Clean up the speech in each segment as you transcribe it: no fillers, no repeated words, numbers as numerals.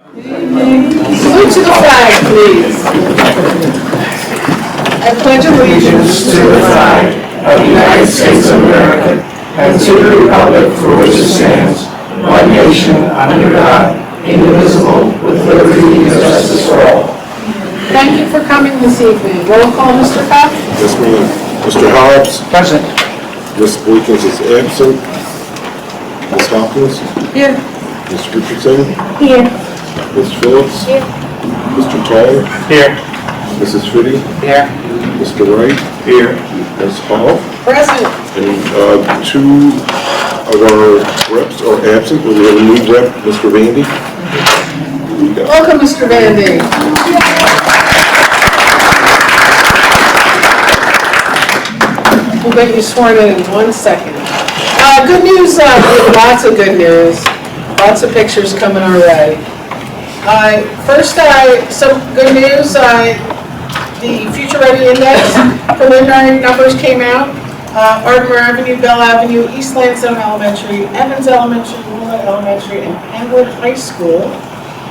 Salute to the flag, please. I pledge allegiance To the flag of the United States of America and to the republic for which it stands, one nation under God, indivisible, with liberty and justice for all. Thank you for coming this evening. Roll call, Mr. Cox. Yes, ma'am. Mr. Hobbs? Present. Ms. Wilkins is absent. Ms. Hopkins? Here. Ms. Richardson? Here. Ms. Phillips? Here. Mr. Tall? Here. Mrs. Fitty? Here. Mr. Wright? Here. Ms. Hall? Present. And two of our reps are absent. We have a new rep, Mr. Vandy. Welcome, Mr. Vandy. We'll get you sworn in 1 second. Good news, lots of good news. Lots of pictures coming our way. First, some good news. The Future Ready Index preliminary numbers came out. Ardmore Avenue, Bell Avenue, East Lansdowne Elementary, Evans Elementary, Woolett Elementary, and Penwood High School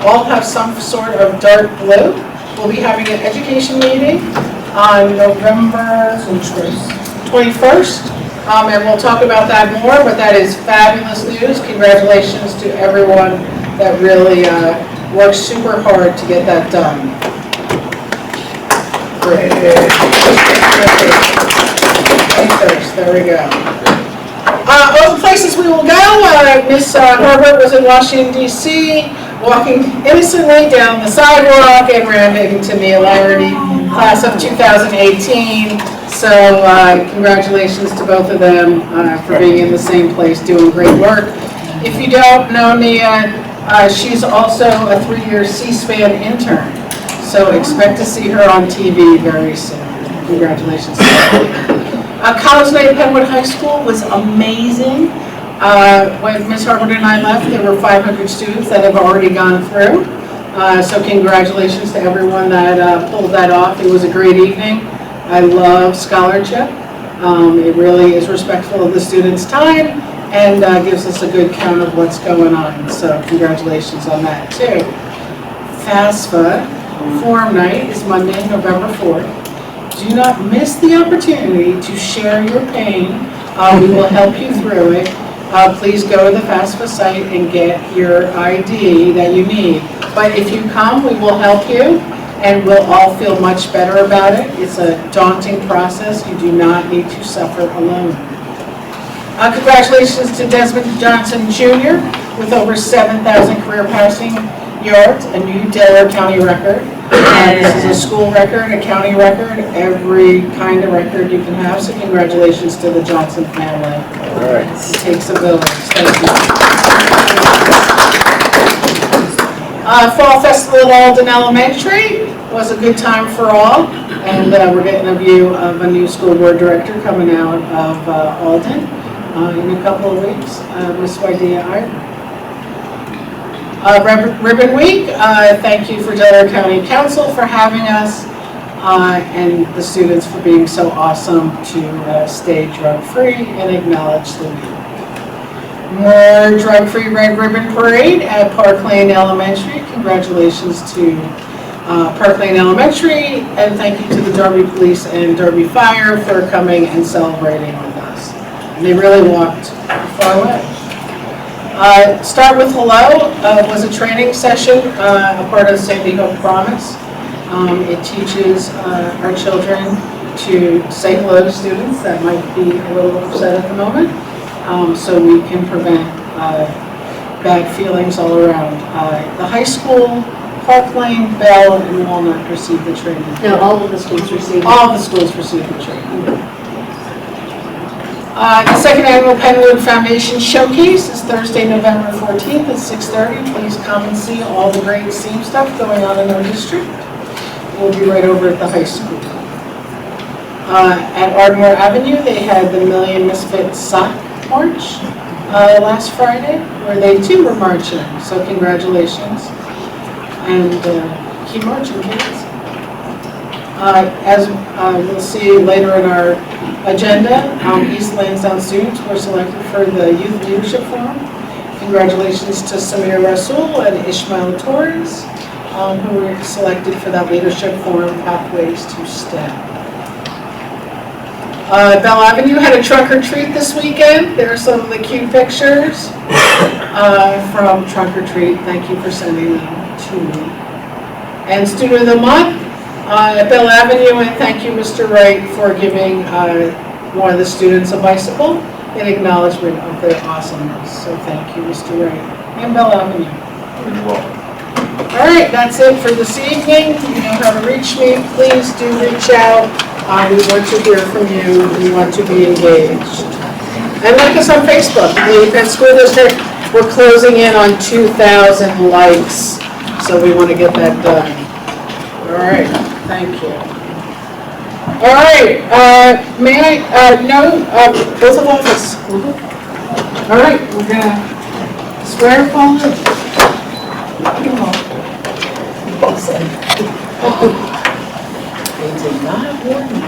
all have some sort of dark blue. We'll be having an education meeting on November 21st, and we'll talk about that more, but that is fabulous news. Congratulations to everyone that really worked super hard to get that done. Great. There we go. Other places we will go, Miss Herbert was in Washington, D.C., walking innocently down the sidewalk and ran into Neil Laherty, class of 2018. So congratulations to both of them for being in the same place, doing great work. If you don't know Nia, she's also a 3-year C-SPAN intern. So expect to see her on TV very soon. Congratulations. College night at Penwood High School was amazing. When Ms. Harvard and I left, there were 500 students that have already gone through. So congratulations to everyone that pulled that off. It was a great evening. I love scholarship. It really is respectful of the students' time and gives us a good count of what's going on. So congratulations on that too. FAFSA Forum Night is Monday, November 4th. Do not miss the opportunity to share your pain. We will help you through it. Please go to the FAFSA site and get your ID that you need. But if you come, we will help you, and we'll all feel much better about it. It's a daunting process. You do not need to suffer alone. Congratulations to Desmond Johnson Jr. with over 7,000 career passing yards, a new Delaware County record. This is a school record, a county record, every kind of record you can have. So congratulations to the Johnson family. All right. It takes a village. Thank you. Fall Festival at Alden Elementary was a good time for all, and we're getting a view of a new school board director coming out of Alden in a couple of weeks, Ms. Wydia. Ribbon Week, thank you for Delaware County Council for having us, and the students for being so awesome to stay drug-free and acknowledge the week. More drug-free Red Ribbon Parade at Park Lane Elementary. Congratulations to Park Lane Elementary, and thank you to the Derby Police and Derby Fire for coming and celebrating with us. They really walked far away. Start with Hello was a training session, a part of Sandy Hook Promise. It teaches our children to say hello to students that might be a little upset at the moment, so we can prevent bad feelings all around. The high school, Park Lane, Bell, and Walnut received the training. No, all of the schools received it. All of the schools received the training. The second annual Penwood Foundation Showcase is Thursday, November 14th at 6:30. Please come and see all the great SEAM stuff going on in our district. We'll be right over at the high school. At Ardmore Avenue, they had the Million Misfits Sock March last Friday, where they too were marching. So congratulations. And keep marching, kids. As we'll see later in our agenda, East Lansdowne students were selected for the Youth Leadership Forum. Congratulations to Samir Rasul and Ishmael Torres, who were selected for that Leadership Forum Pathways to STEM. Bell Avenue had a trunk or treat this weekend. There are some of the cute pictures from trunk or treat. Thank you for sending them to me. And Student of the Month at Bell Avenue, and thank you, Mr. Wright, for giving one of the students a bicycle in acknowledgement of their awesomeness. So thank you, Mr. Wright. And Bell Avenue. You're welcome. All right, that's it for this evening. You know how to reach me. Please do reach out. We want to hear from you. We want to be engaged. And like us on Facebook, the Penn School District. We're closing in on 2,000 likes, so we want to get that done. All right, thank you. All right, may I, both of office. All right, we're gonna swear upon it. They did not warn me.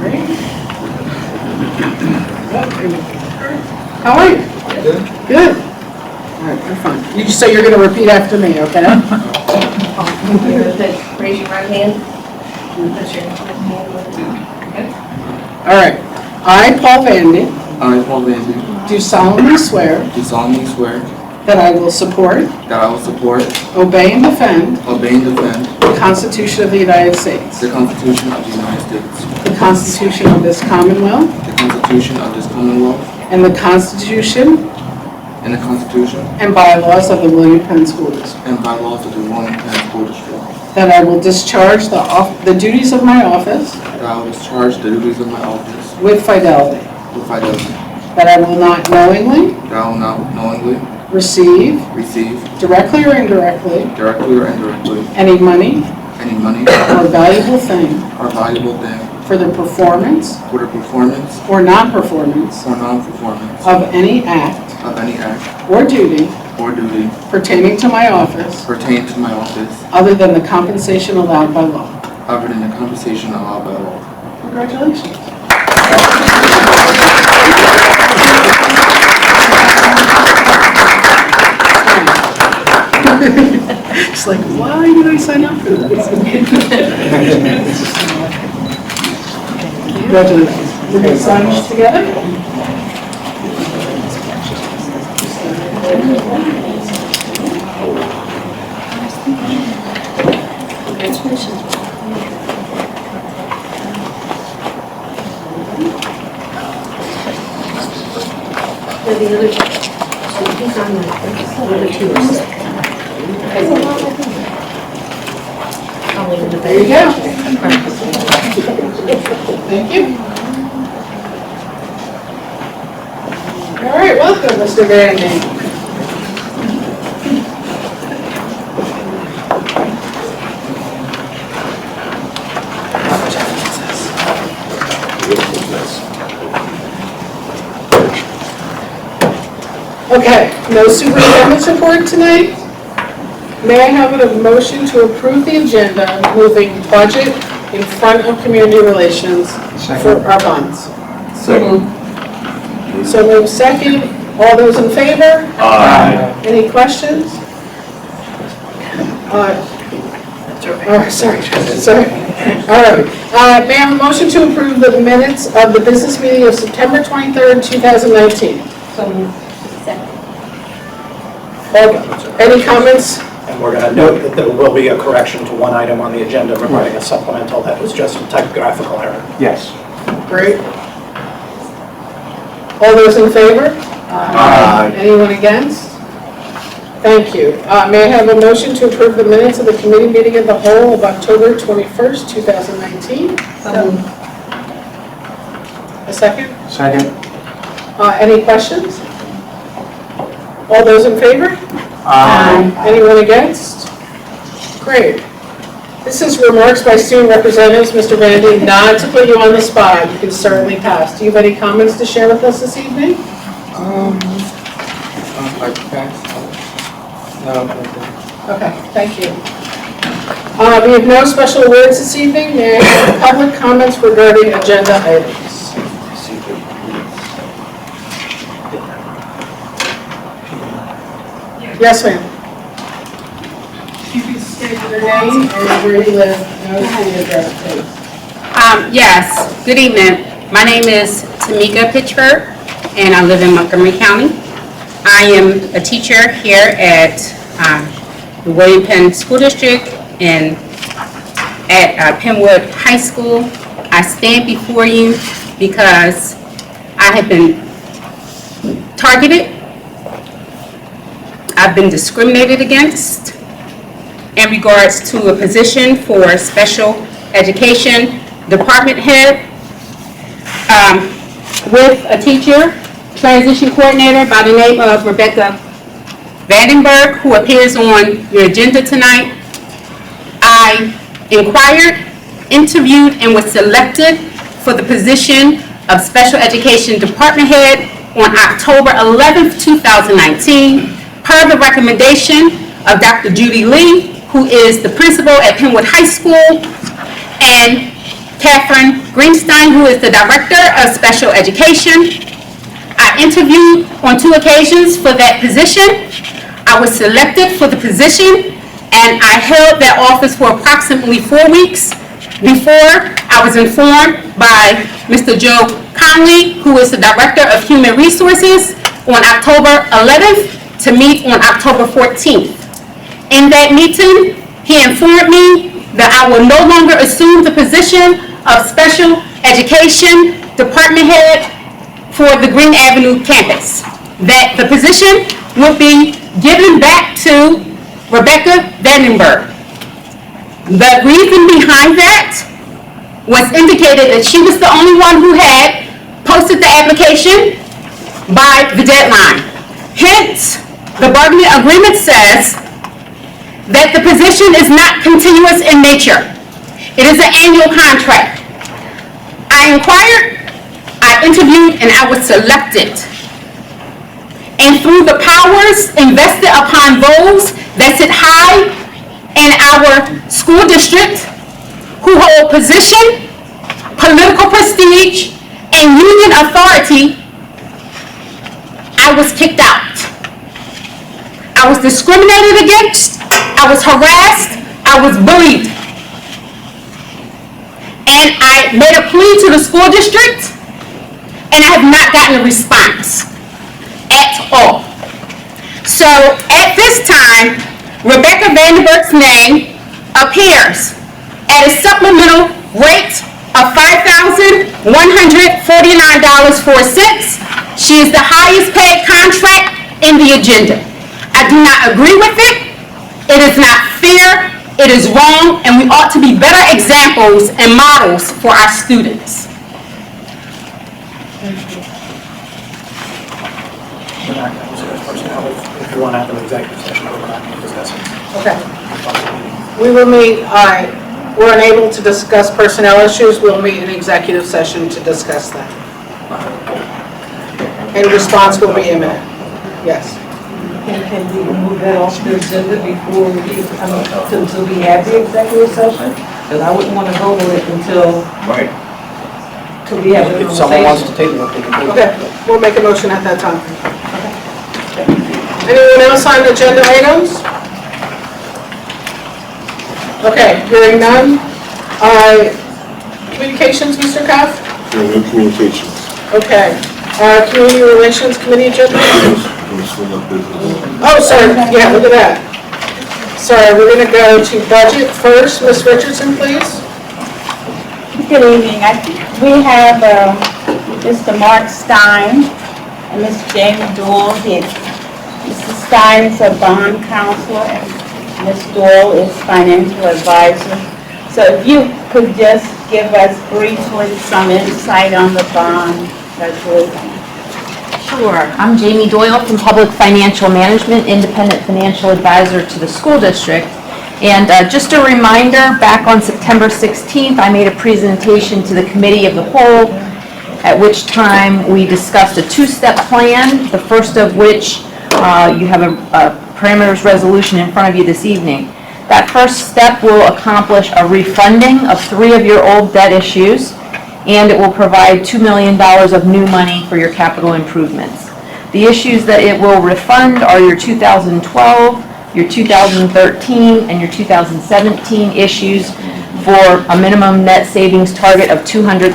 Right? How are you? Good. Good. All right, you're fine. You just say you're going to repeat after me, okay? You're going to raise your right hand. Put your left hand with it. All right. I, Paul Vandy, I, Paul Vandy, do solemnly swear do solemnly swear that I will support, that I will support, obey, and defend obey, and defend the Constitution of the United States, the Constitution of the United States, the Constitution of this Commonwealth, the Constitution of this Commonwealth, and the Constitution and the Constitution and bylaws of the William Penn School District. and bylaws of the William Penn School District, That I will discharge the duties of my office that I will discharge the duties of my office with fidelity. with fidelity, That I will not knowingly that I will not knowingly receive, receive, directly or indirectly, directly or indirectly, any money any money or valuable thing or valuable thing for the performance for the performance or non-performance or non-performance of any act of any act or duty or duty pertaining to my office pertaining to my office other than the compensation allowed by law. other than the compensation allowed by law. Congratulations. It's like, why did I sign up for this? Congratulations. We're going to sign this together. The other, so he's on the other two are set. I'll leave it There you there. go. Thank you. All right, welcome, Mr. Vandy. Okay, no superintendent's report tonight. May I have a motion to approve the agenda, moving budget in front of community relations for our bonds? Second. So move second. All those in favor? Aye. Any questions? Sorry. All right. May I have a motion to approve the minutes of the business meeting of September 23rd, 2019? Any comments? And we're going to note that there will be a correction to one item on the agenda regarding a supplemental that was just a typographical error. Yes. Great. All those in favor? Aye. Anyone against? Thank you. May I have a motion to approve the minutes of the committee meeting of the whole of October 21st, 2019? A second? Second. Any questions? All those in favor? Aye. Anyone against? Great. This is remarks by student representatives. Mr. Vandy, not to put you on the spot, you can certainly pass. Do you have any comments to share with us this evening? I passed. No, Okay, thank you. We have no special words this evening. May I have public comments regarding agenda items? Yes, ma'am. You can state your name and where you live, and the address, please. Yes, good evening. My name is Tamika Pitchford, and I live in Montgomery County. I am a teacher here at the William Penn School District and at Penwood High School. I stand before you because I have been targeted. I've been discriminated against in regards to a position for special education department head with a teacher transition coordinator by the name of Rebecca Vandenberg, who appears on your agenda tonight. I inquired, interviewed, and was selected for the position of special education department head on October 11th, 2019, per the recommendation of Dr. Judy Lee, who is the principal at Penwood High School, and Catherine Greenstein, who is the director of special education. I interviewed on 2 occasions for that position. I was selected for the position, and I held that office for approximately 4 weeks before I was informed by Mr. Joe Conley, who is the director of human resources, on October 11th to meet on October 14th. In that meeting, he informed me that I will no longer assume the position of special education department head for the Green Avenue campus. That the position would be given back to Rebecca Vandenberg. The reason behind that was indicated that she was the only one who had posted the application by the deadline. Hence, the bargaining agreement says that the position is not continuous in nature. It is an annual contract. I inquired, I interviewed, and I was selected. And through the powers invested upon those that sit high in our school district, who hold position, political prestige, and union authority, I was kicked out. I was discriminated against, I was harassed, I was bullied. And I made a plea to the school district, and I have not gotten a response at all. So at this time, Rebecca Vandenberg's name appears at a supplemental rate of $5,149.04. She is the highest paid contract in the agenda. I do not agree with it. It is not fair. It is wrong, and we ought to be better examples and models for our students. We're not going to discuss personnel. If you want to have an executive session, we're not going to discuss it. Okay. We will meet, we're unable to discuss personnel issues. We'll meet in executive session to discuss that. And response will be imminent. Yes. Can we move that off the agenda before until we have the executive session? Because I wouldn't want to go with it until we have a If someone wants to conversation. table it, they can table it. Okay, we'll make a motion at that time. Anyone else on agenda items? Okay, hearing none. Communications, Mr. Cuff? There are no communications. Okay. Community Relations Committee agenda? Oh, sorry, yeah, look at that. Sorry, we're gonna go to budget first. Ms. Richardson, please. Good evening. We have Mr. Mark Stein and Ms. Jamie Doyle. Mr. Stein is a bond counselor and Ms. Doyle is financial advisor. So if you could just give us briefly some insight on the bond resolution. Sure. I'm Jamie Doyle from Public Financial Management, independent financial advisor to the school district. And just a reminder, back on September 16th, I made a presentation to the committee of the whole, at which time we discussed a 2-step plan, the first of which you have a parameters resolution in front of you this evening. That first step will accomplish a refunding of 3 of your old debt issues, and it will provide $2 million of new money for your capital improvements. The issues that it will refund are your 2012, your 2013, and your 2017 issues for a minimum net savings target of $200,000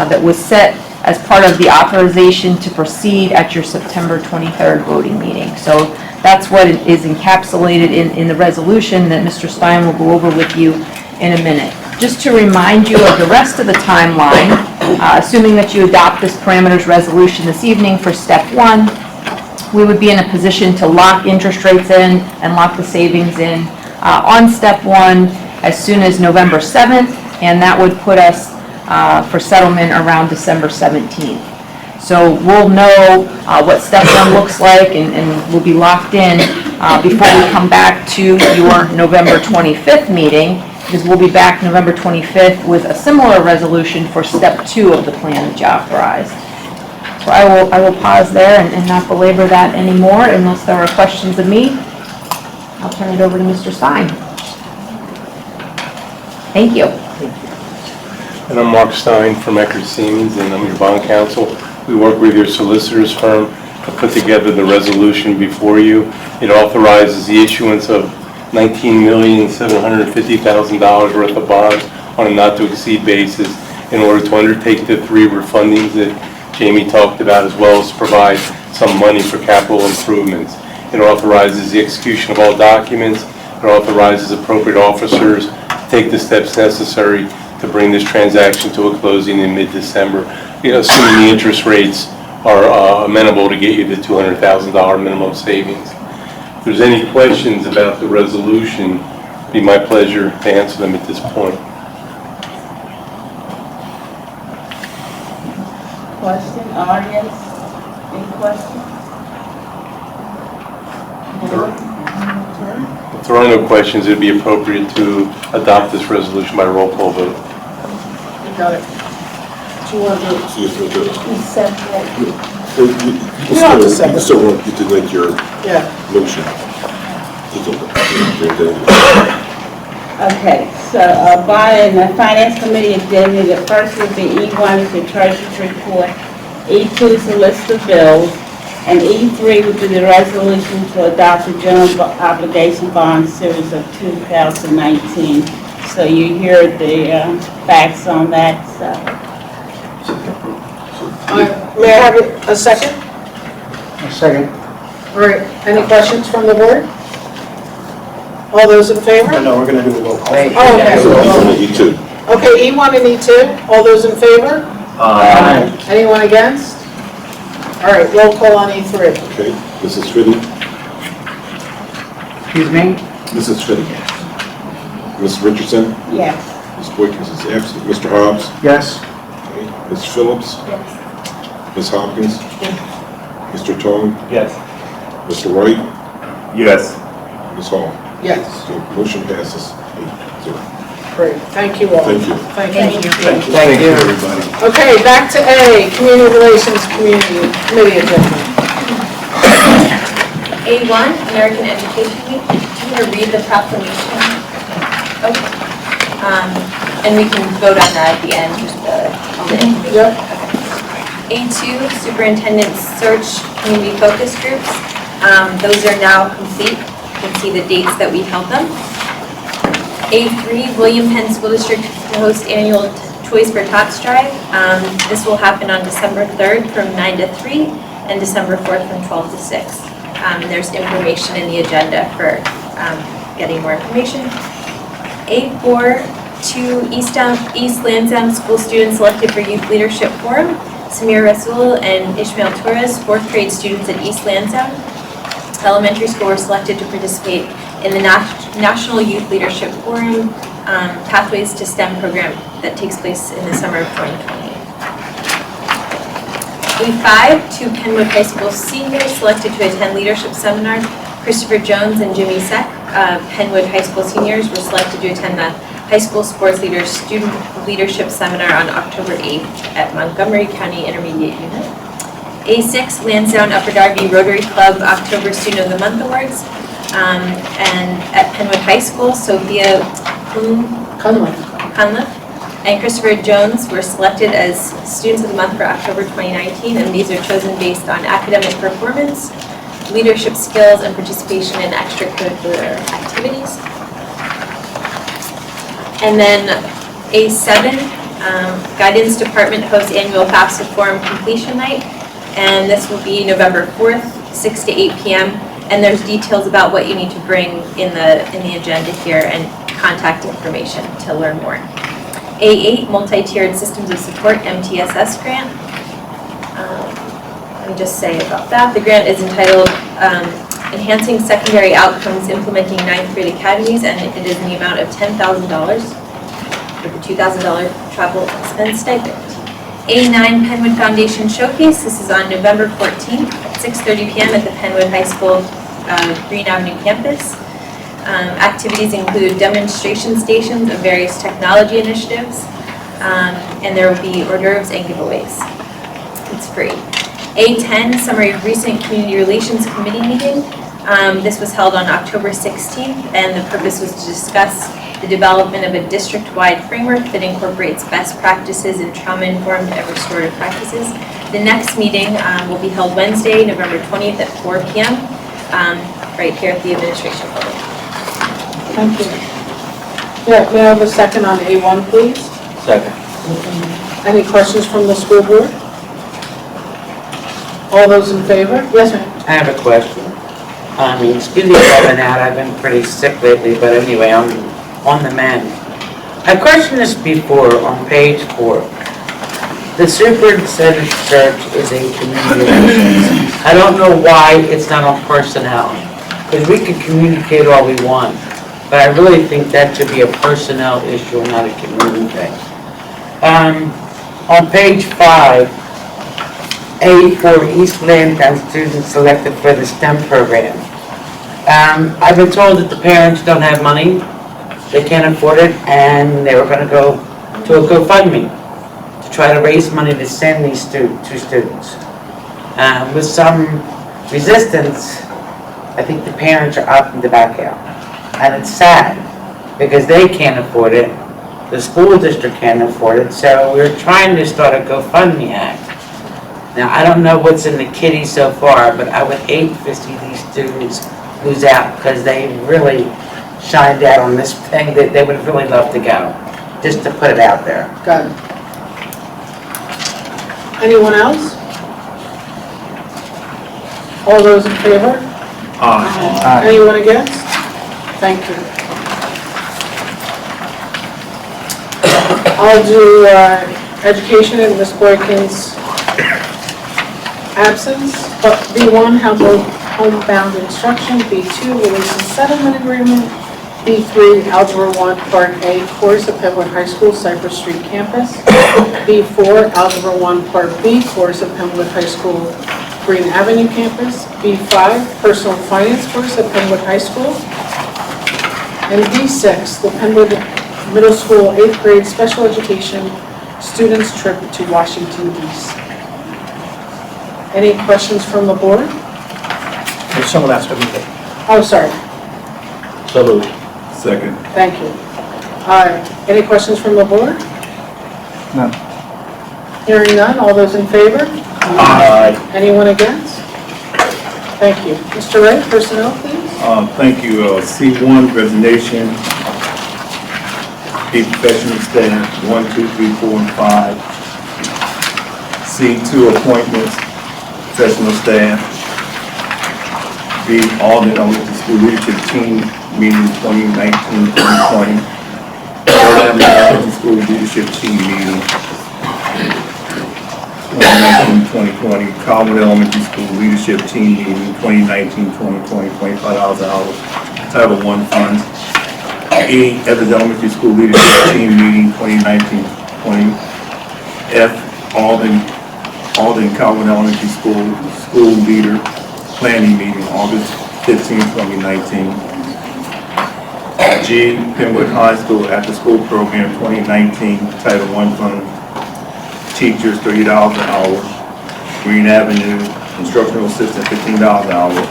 that was set as part of the authorization to proceed at your September 23rd voting meeting. So that's what is encapsulated in the resolution that Mr. Stein will go over with you in a minute. Just to remind you of the rest of the timeline, assuming that you adopt this parameters resolution this evening for step 1, we would be in a position to lock interest rates in and lock the savings in on step 1 as soon as November 7th, and that would put us for settlement around December 17th. So we'll know what step 1 looks like and we'll be locked in before we come back to your November 25th meeting, because we'll be back November 25th with a similar resolution for step 2 of the plan that you authorized. So I will pause there and not belabor that anymore unless there are questions of me. I'll turn it over to Mr. Stein. Thank you. And I'm Mark Stein from Eckerd Siemens, and I'm your bond counsel. We work with your solicitor's firm to put together the resolution before you. It authorizes the issuance of $19,750,000 worth of bonds on a not-to-exceed basis in order to undertake the 3 refundings that Jamie talked about, as well as provide some money for capital improvements. It authorizes the execution of all documents. It authorizes appropriate officers to take the steps necessary to bring this transaction to a closing in mid-December, assuming the interest rates are amenable to get you the $200,000 minimum savings. If there's any questions about the resolution, it'd be my pleasure to answer them at this point. Question, audience, any questions? If there are no questions, it'd be appropriate to adopt this resolution by roll call vote. You got it. Do you want to do it? See if we do. Separate. You still want you to make your Yeah. motion. Okay, so by the Finance Committee agenda, the first would be E1 is the Treasurer's Report, E2 is the list of bills, and E3 would be the resolution to adopt the General Obligation Bond Series of 2019. So you hear the facts on that, so. May I have a second? A second. All right, any questions from the board? All those in favor? No, we're going to do a roll call. Oh, okay. E2. Okay, E1 and E2, all those in favor? Aye. Anyone against? All right, roll call on E3. Okay, Mrs. Fitty. Excuse me? Mrs. Fitty. Ms. Richardson. Yes. Ms. Boykins is absent. Mr. Hobbs. Yes. Okay. Ms. Phillips. Yes. Ms. Hopkins. Mr. Tong. Yes. Mr. Wright. Yes. Ms. Hall. Yes. Okay, motion passes 8-0. Great, thank you all. Thank you. Thank you. Thank you. Everybody. Okay, back to A, Community Relations Committee agenda. A1, American Education Week. Do you want to read the proclamation? Okay. And we can vote on that at the end, just the information. Yep. A2, Superintendent Search Community Focus Groups. Those are now complete. You can see the dates that we held them. A3, William Penn School District to host annual Toys for Tots drive. This will happen on December 3rd from 9 to 3 and December 4th from 12 to 6. There's information in the agenda for getting more information. A4, 2 East Lansdowne School students selected for Youth Leadership Forum. Samir Rasul and Ishmael Torres, 4th grade students at East Lansdowne Elementary School, were selected to participate in the National Youth Leadership Forum Pathways to STEM program that takes place in the summer of 2020. A5, 2 Penwood High School seniors selected to attend leadership seminar. Christopher Jones and Jimmy Seck, Penwood High School seniors, were selected to attend the High School Sports Leaders Student Leadership Seminar on October 8th at Montgomery County Intermediate Unit. A6, Lansdowne Upper Darby Rotary Club October Student of the Month Awards. And at Penwood High School, Sophia Cunliffe and Christopher Jones were selected as Students of the Month for October 2019, and these are chosen based on academic performance, leadership skills, and participation in extracurricular activities. And then A7, Guidance Department hosts annual FAFSA form completion night, and this will be November 4th, 6 to 8 p.m. And there's details about what you need to bring in the agenda here and contact information to learn more. A8, Multi-Tiered Systems of Support, MTSS grant. Let me just say about that. The grant is entitled Enhancing Secondary Outcomes Implementing 9th Grade Academies, and it is in the amount of $10,000 with a $2,000 travel expense stipend. A9, Penwood Foundation Showcase. This is on November 14th at 6:30 p.m. at the Penwood High School Green Avenue campus. Activities include demonstration stations of various technology initiatives, and there will be hors d'oeuvres and giveaways. It's free. A10, Summary of Recent Community Relations Committee Meeting. This was held on October 16th, and the purpose was to discuss the development of a district-wide framework that incorporates best practices in trauma-informed and restorative practices. The next meeting will be held Wednesday, November 20th at 4 p.m. Right here at the administration building. Thank you. Yeah, may I have a second on A1, please? Second. Any questions from the school board? All those in favor? Yes, ma'am. I have a question. Excuse me for coming out, I've been pretty sick lately, but anyway, I'm on the mend. I questioned this before on page 4. The superintendent search is a community relations. I don't know why it's not on personnel, because we can communicate all we want, but I really think that should be a personnel issue and not a community thing. On page 5, A4 East Lansdowne students selected for the STEM program. I've been told that the parents don't have money, they can't afford it, and they were going to go to a GoFundMe to try to raise money to send these two students. With some resistance, I think the parents are opting to back out. And it's sad, because they can't afford it, the school district can't afford it, so we're trying to start a GoFundMe act. Now, I don't know what's in the kitty so far, but I would hate to see these students lose out, because they really shined out on this thing that they would really love to go, just to put it out there. Got it. Anyone else? All those in favor? Aye. Anyone against? Thank you. I'll do education in Ms. Boykins' absence. B1, homebound instruction. B2, release and settlement agreement. B3, Algebra 1, Part A, course at Penwood High School, Cypress Street campus. B4, Algebra 1, Part B, course at Penwood High School, Green Avenue campus. B5, personal finance course at Penwood High School. And B6, the Penwood Middle School 8th grade special education students trip to Washington, D.C. Any questions from the board? If someone has to move it. Oh, sorry. So moved. Second. Thank you. Any questions from the board? None. Hearing none, all those in favor? Aye. Anyone against? Thank you. Mr. Wright, personnel, please. Thank you. C1, resignation, B, professional staff, 1, 2, 3, 4, and 5. C2, appointments, professional staff. B, alternate elementary school leadership team meeting 2019-2020. Elementary school leadership team meeting 2019-2020. Calvin Elementary School leadership team meeting 2019-2020, $25 an hour. Title I funds. E, Evans Elementary School leadership team meeting 2019-20. F, Alden Calvin Elementary School leader planning meeting August 15, 2019. G, Penwood High School after school program 2019, Title I fund. Teachers $30 an hour. Green Avenue instructional assistant $15 an hour.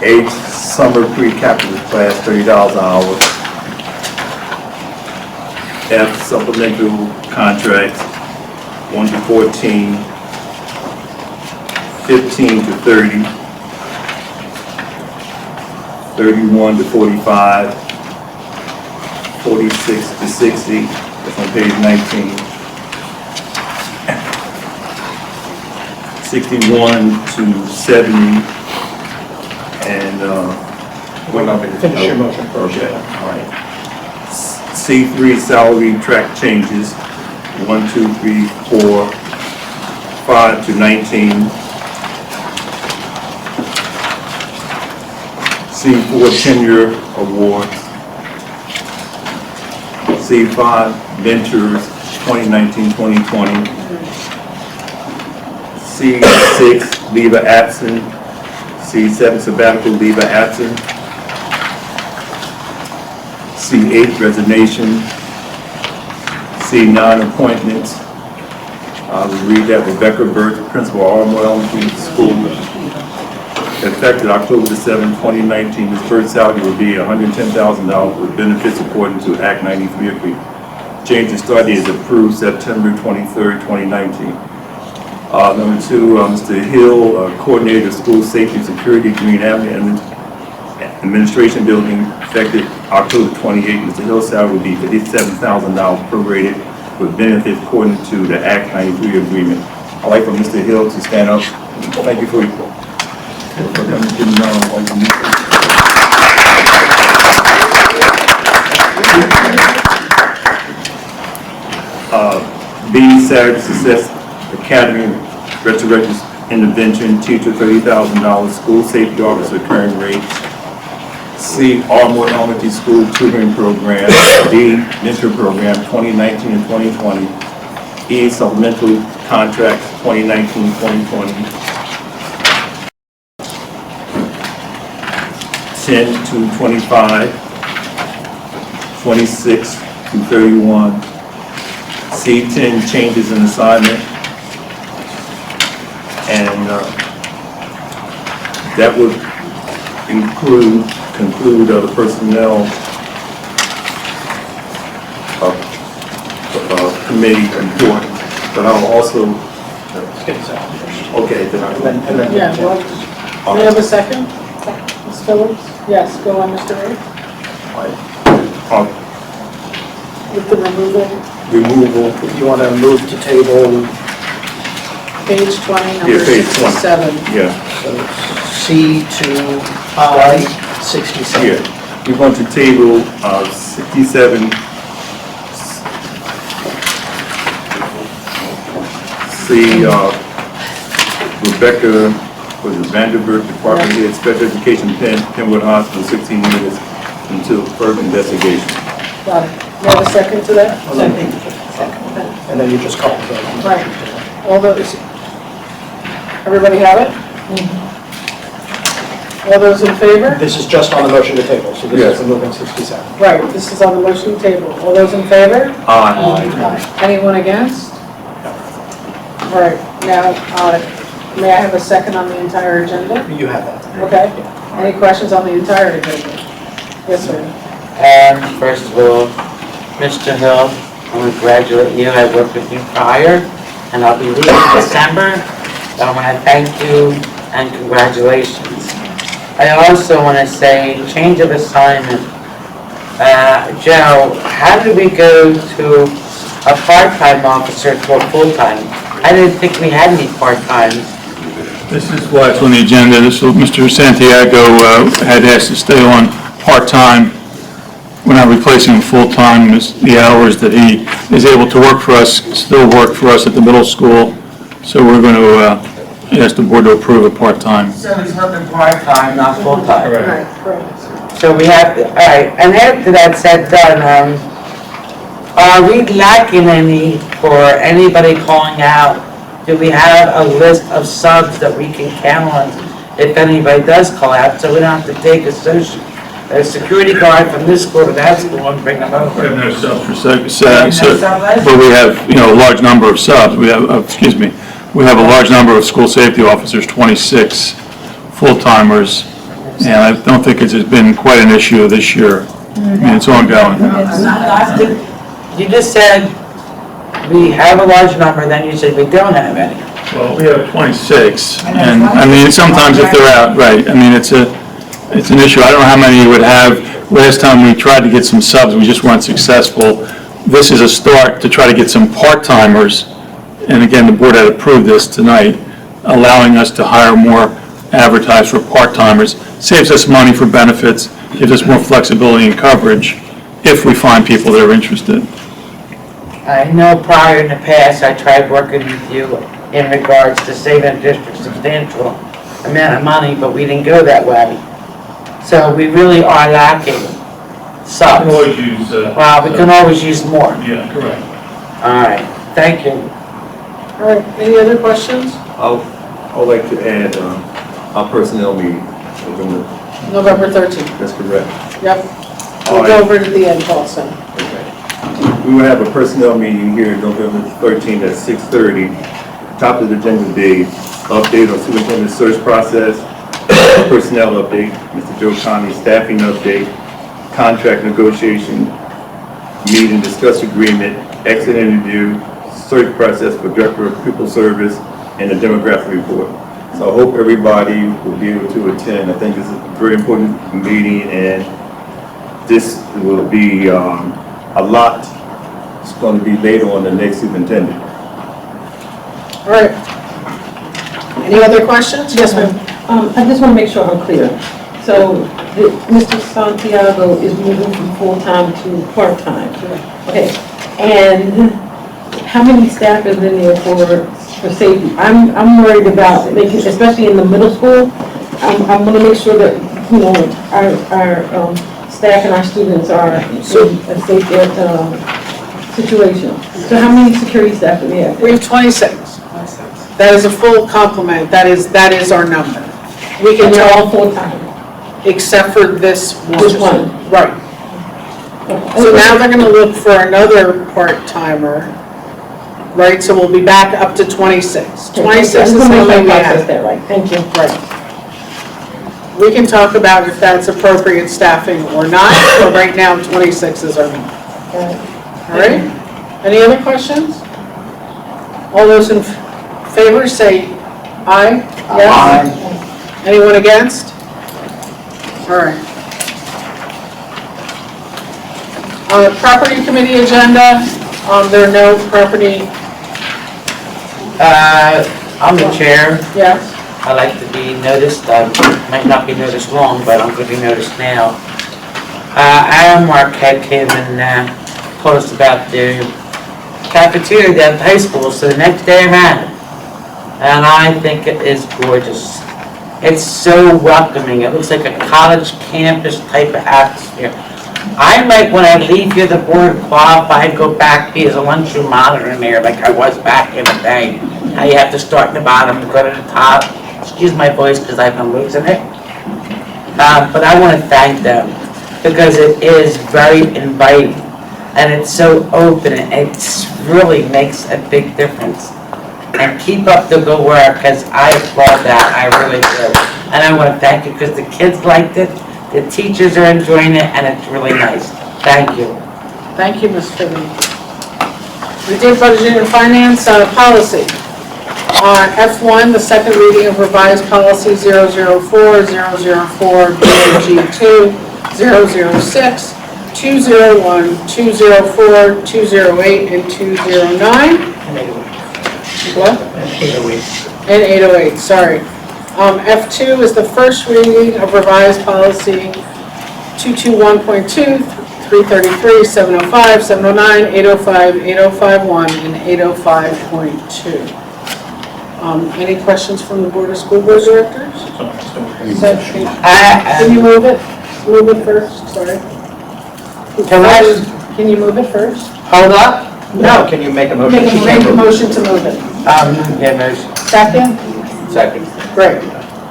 H, summer pre-calculus class $30 an hour. F, supplemental contracts, 1 to 14, 15 to 30, 31 to 45, 46 to 60, that's on page 19. 61 to 70, and, Finish your motion first. Okay, all right. C3 salary track changes, 1, 2, 3, 4, 5 to 19. C4 tenure awards. C5 mentors, 2019-2020. C6 leave of absence. C7 sabbatical leave of absence. C8 resignation. C9 appointments. I will read that. Rebecca Burke, Principal, Ardmore Elementary School. Effective October the 7th, 2019, Ms. Burke's salary will be $110,000 with benefits according to Act 93 agreement. Change in start date is approved September 23rd, 2019. Number 2, Mr. Hill, Coordinator of School Safety and Security, Green Avenue Administration Building, effective October 28th. Mr. Hill's salary will be $57,000 prorated with benefits according to the Act 93 agreement. I'd like for Mr. Hill to stand up. Thank you for your B, Saturday Success Academy Restoration Intervention, teacher $30,000, school safety officer current rate. C, Ardmore Elementary School tutoring program. D, mentor program 2019 and 2020. E, supplemental contracts 2019-2020. 10 to 25, 26 to 31. C10 changes in assignment, and that would conclude the personnel committee report. But I'll also okay. Then Yeah, well, do we have a second? Ms. Phillips? Yes, go on, Mr. Ray. With the removal. If you want to move to table, page 20, number Yeah, page 20. 67. Yeah. so C to I 67. Yeah. We're going to table 67. See Rebecca Vanderburg, Department Head, Special Education, Penwood Hospital, 16 minutes until further investigation. Got it. You have a second to that? And then you just call the vote. Right. All those, everybody have it? All those in favor? This is just on the motion to table, so this is removing 67. Right, this is on the motion table. All those in favor? Aye. Anyone against? All right, now, may I have a second on the entire agenda? You have that. Okay. Any questions on the entire agenda? Yes, sir. First of all, Mr. Hill, I want to congratulate you. I worked with you prior, and I'll be leaving in December. So I want to thank you and congratulations. I also want to say, change of assignment. Joe, how did we go to a part-time officer to a full-time? I didn't think we had any part-time. This is why it's on the agenda. This was Mr. Santiago had asked to stay on part-time. We're not replacing him full-time. The hours that he is able to work for us still work for us at the middle school. So we're going to ask the board to approve a part-time. So he's working part-time, not full-time. Right, correct. So we have, all right, and after that's said, done, are we lacking any for anybody calling out? Do we have a list of subs that we can count on if anybody does call out, so we don't have to take a security guard from this school to that school and bring them over? We have no subs for but we have, a large number of subs. We have, we have a large number of school safety officers, 26 full-timers, and I don't think it's been quite an issue this year. I mean, it's ongoing. you just said we have a large number, then you said we don't have any. Well, we have 26, and, I mean, sometimes if they're out, right, I mean, it's an issue. I don't know how many you would have. Last time we tried to get some subs, we just weren't successful. This is a start to try to get some part-timers, and again, the board had approved this tonight, allowing us to hire more advertised for part-timers. Saves us money for benefits, gives us more flexibility and coverage if we find people that are interested. I know prior in the past, I tried working with you in regards to saving the district substantial amount of money, but we didn't go that way. So we really are lacking subs. use, Well, we can always use more. Yeah, correct. All right, thank you. All right, any other questions? I would like to add, our personnel meeting, November 13th. that's correct. Yep. All We'll right. go over to the end also. We will have a personnel meeting here November 13th at 6:30. Top of the agenda today, update on superintendent search process, personnel update, Mr. Joe Conley staffing update, contract negotiation, meet and discuss agreement, exit interview, search process for director of pupil service, and a demographic report. So I hope everybody will be able to attend. I think this is a very important meeting, and this will be a lot. It's going to be later on the next superintendent. All right. Any other questions? Yes, ma'am. I just want to make sure I'm clear. So Mr. Santiago is moving from full-time to part-time? Okay. And how many staff is in there for safety? I'm worried about making, especially in the middle school, I'm going to make sure that, you know, our staff and our students are in a safe situation. So how many security staff do we have? We have 26. That is a full complement. That is our number. We can And they're all tell, full-time? except for this one. This one? Right. So now they're gonna look for another part-timer, right? So we'll be back up to 26. 26 is how many we have. That right, thank you. Right. We can talk about if that's appropriate staffing or not, but right now 26 is our number. All right? Any other questions? All those in favor say aye? Yes? Anyone against? All right. On the property committee agenda, there are no property, I'm the chair. yes? I like to be noticed. I might not be noticed long, but I'm going to be noticed now. Aaron Marquette came and told us about the cafeteria down at the high school, so the next day I ran it. And I think it is gorgeous. It's so welcoming. It looks like a college campus type of atmosphere. I might, when I leave here, the board qualified, go back, be as a lunchroom monitor in there like I was back in the day. Now you have to start at the bottom and go to the top. Excuse my voice because I've been losing it. But I want to thank them because it is very inviting and it's so open and it really makes a big difference. And keep up the good work because I applaud that, I really do. And I want to thank you because the kids liked it, the teachers are enjoying it, and it's really nice. Thank you. Thank you, Ms. Finney. We did budget and finance policy. On F1, the second reading of revised policy 004, 004, BOG2, 006, 201, 204, 208, and 209. What? And 808, sorry. F2 is the first reading of revised policy 221.2, 333, 705, 709, 805, 8051, and 805.2. Any questions from the Board of School Board Directors? Can you move it? Move it first, sorry. Can you move it first? Hold up. No, can you make a motion? Make a motion to move it. Yeah, motion. Second? Second. Great.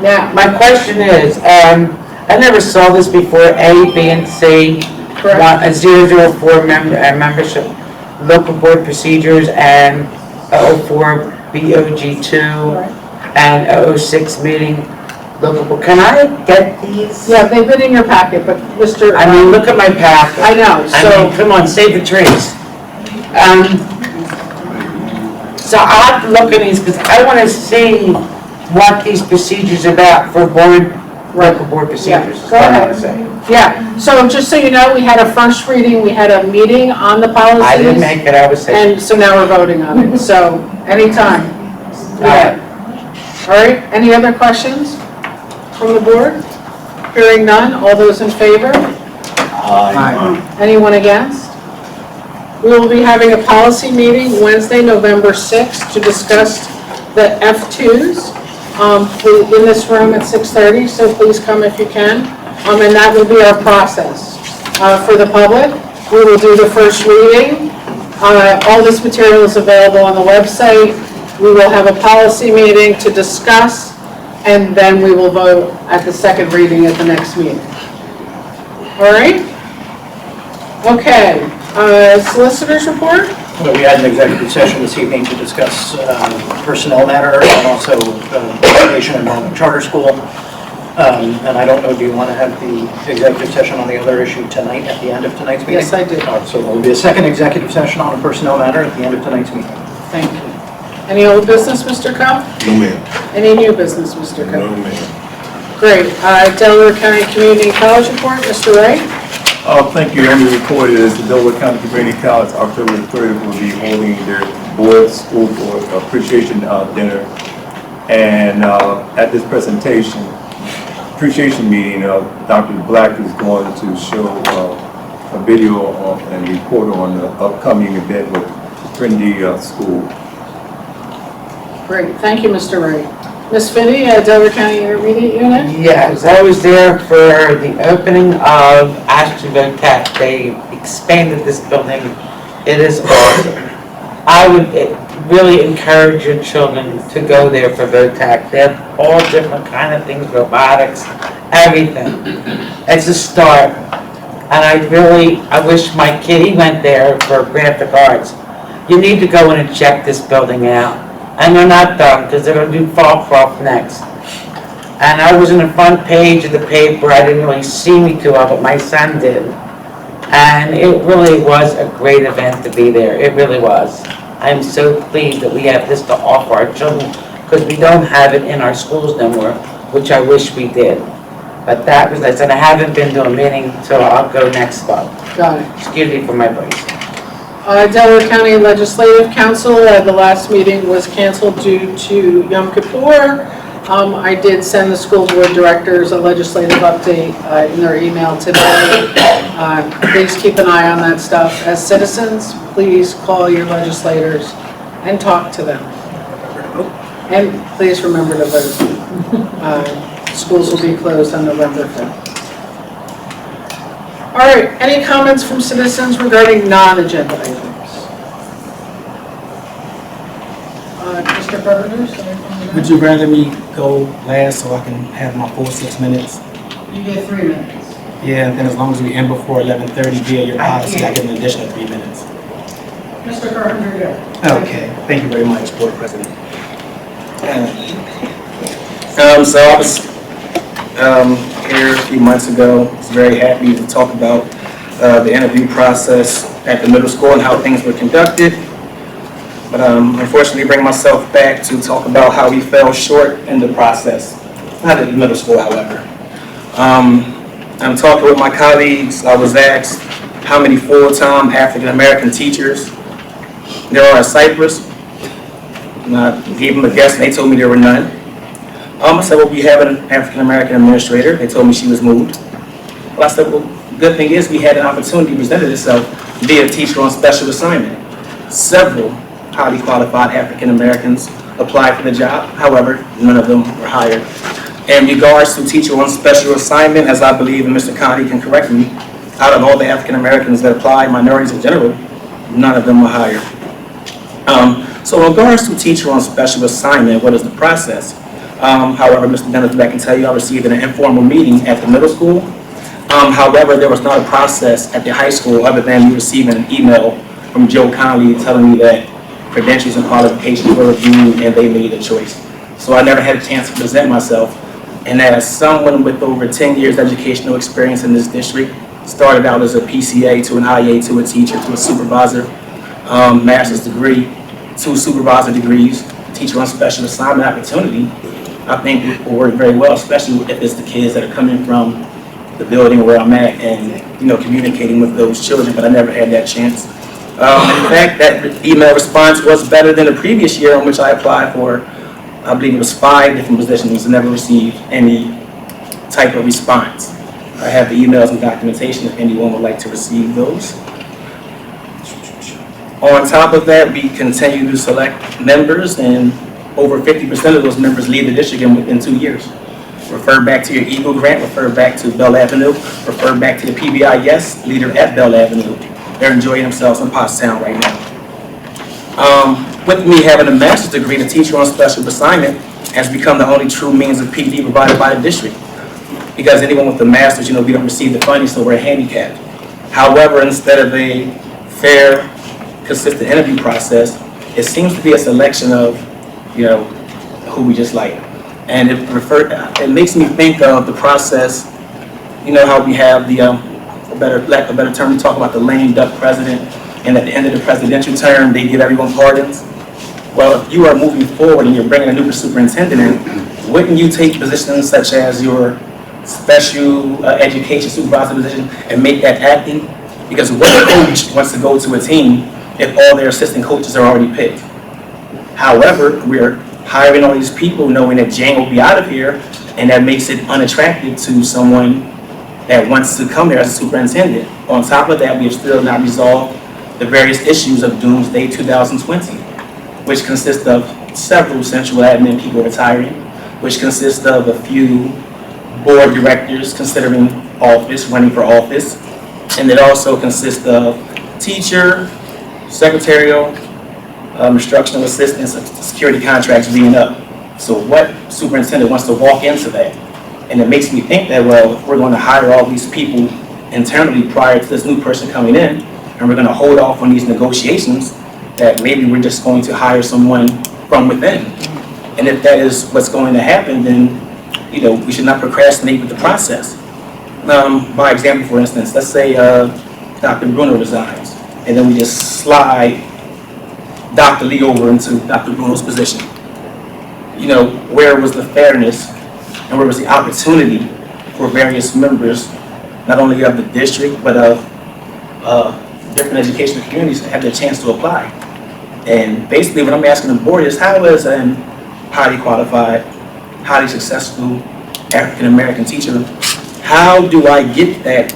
Now, My question is, I never saw this before, A, B, and C. Correct. A 004 membership, local board procedures, and 04 BOG2, and 06 meeting, local board. Can I get these? yeah, they've been in your packet, but Mr. I mean, look at my packet. I know, I so, mean, come on, save the trees. So I'll have to look at these, because I want to see what these procedures are about for local board procedures. Go ahead. Yeah, so just so you know, we had a first reading, we had a meeting on the policies. I didn't make it, I was saying. And so now we're voting on it, so anytime. Yeah. All right, any other questions from the board? Hearing none, all those in favor? Anyone against? We will be having a policy meeting Wednesday, November 6th to discuss the F2s in this room at 6:30, so please come if you can. And that will be our process for the public. We will do the first reading. All this material is available on the website. We will have a policy meeting to discuss, and then we will vote at the second reading at the next meeting. All right? Okay, solicitor's report? Well, we had an executive session this evening to discuss personnel matter and also education enrollment charter school. And I don't know, do you want to have the executive session on the other issue tonight at the end of tonight's meeting? Yes, I do. So there will be a second executive session on a personnel matter at the end of tonight's meeting. Thank you. Any old business, Mr. Cup? No, ma'am. Any new business, Mr. No, Cup? ma'am. Great. Delaware County Community College report, Mr. Ray? Thank you. And the report is the Delaware County Community College, October 30th, will be holding their board school board appreciation dinner. And at this appreciation meeting, Dr. Black is going to show a video and report on the upcoming event with Trinity School. Great. Thank you, Mr. Ray. Ms. Finney, Delaware County Intermediate Unit? Yes, I was there for the opening of Ashton Tech. They expanded this building. It is awesome. I would really encourage your children to go there for VOTAC. They have all different kind of things, robotics, everything. It's a start. And I wish my kid, he went there for graphic arts. You need to go in and check this building out. And they're not done, because they're going to do Fallcroft next. And I was in the front page of the paper. I didn't really see me too well, but my son did. And it really was a great event to be there. It really was. I'm so pleased that we have this to offer our children, because we don't have it in our schools no more, which I wish we did. But that was nice, and I haven't been to a meeting, so I'll go next month. Got it. Excuse me for my voice. Delaware County Legislative Council, the last meeting was canceled due to Yom Kippur. I did send the school board directors a legislative update in their email today. Please keep an eye on that stuff. As citizens, please call your legislators and talk to them. And please remember to vote. Schools will be closed on November 5th. All right, any comments from citizens regarding non-agenda items? Mr. Carpenter? Would you rather me go last so I can have my full 6 minutes? You get 3 minutes. Yeah, and then as long as we end before 11:30 via your policy, I get an additional 3 minutes. Mr. Carpenter, go. Okay, thank you very much, Board President. So I was here a few months ago. I was very happy to talk about the interview process at the middle school and how things were conducted. But unfortunately, bring myself back to talk about how we fell short in the process. Not at the middle school, however. I'm talking with my colleagues. I was asked how many full-time African-American teachers there are at Cypress. And I gave them a guess, and they told me there were none. I said, well, we have an African-American administrator. They told me she was moved. Well, I said, well, the good thing is we had an opportunity presented itself to be a teacher on special assignment. Several highly qualified African-Americans applied for the job. However, none of them were hired. In regards to teacher on special assignment, as I believe, and Mr. Connie can correct me, out of all the African-Americans that applied, minorities in general, none of them were hired. So in regards to teacher on special assignment, what is the process? However, Mr. Dennis, I can tell you I received an informal meeting at the middle school. However, there was not a process at the high school other than me receiving an email from Joe Conley telling me that credentials and qualifications were reviewed and they made a choice. So I never had a chance to present myself. And as someone with over 10 years educational experience in this district, started out as a PCA to an IA to a teacher to a supervisor, master's degree, 2 supervisor degrees, teacher on special assignment opportunity, I think it will work very well, especially if it's the kids that are coming from the building where I'm at and, communicating with those children, but I never had that chance. In fact, that email response was better than the previous year on which I applied for, I believe it was 5 different positions and never received any type of response. I have the emails and documentation if anyone would like to receive those. On top of that, we continue to select members, and over 50% of those members leave the district within 2 years. Refer back to your Eagle grant, refer back to Bell Avenue, refer back to the PBIS leader at Bell Avenue. They're enjoying themselves in Pottstown right now. With me having a master's degree, the teacher on special assignment has become the only true means of PD provided by the district. Because anyone with a master's, we don't receive the funding, so we're handicapped. However, instead of a fair, consistent interview process, it seems to be a selection of, who we just like. And it makes me think of the process, how we have the, lack of a better term, we talk about the lame duck president, and at the end of the presidential term, they give everyone pardons. Well, if you are moving forward and you're bringing a new superintendent in, wouldn't you take positions such as your special education supervisor position and make that acting? Because what coach wants to go to a team if all their assistant coaches are already picked? However, we're hiring all these people knowing that Jane will be out of here, and that makes it unattractive to someone that wants to come here as a superintendent. On top of that, we have still not resolved the various issues of Doomsday 2020, which consists of several central admin people retiring, which consists of a few board directors considering office, running for office, and it also consists of teacher, secretarial, instructional assistants, security contracts being up. So what superintendent wants to walk into that? And it makes me think that, well, if we're going to hire all these people internally prior to this new person coming in, and we're going to hold off on these negotiations, that maybe we're just going to hire someone from within. And if that is what's going to happen, then, we should not procrastinate with the process. By example, for instance, let's say Dr. Bruno resigns, and then we just slide Dr. Lee over into Dr. Bruno's position. Where was the fairness and where was the opportunity for various members, not only of the district, but of different educational communities to have their chance to apply? And basically what I'm asking the board is, how is a highly qualified, highly successful African-American teacher, how do I get that,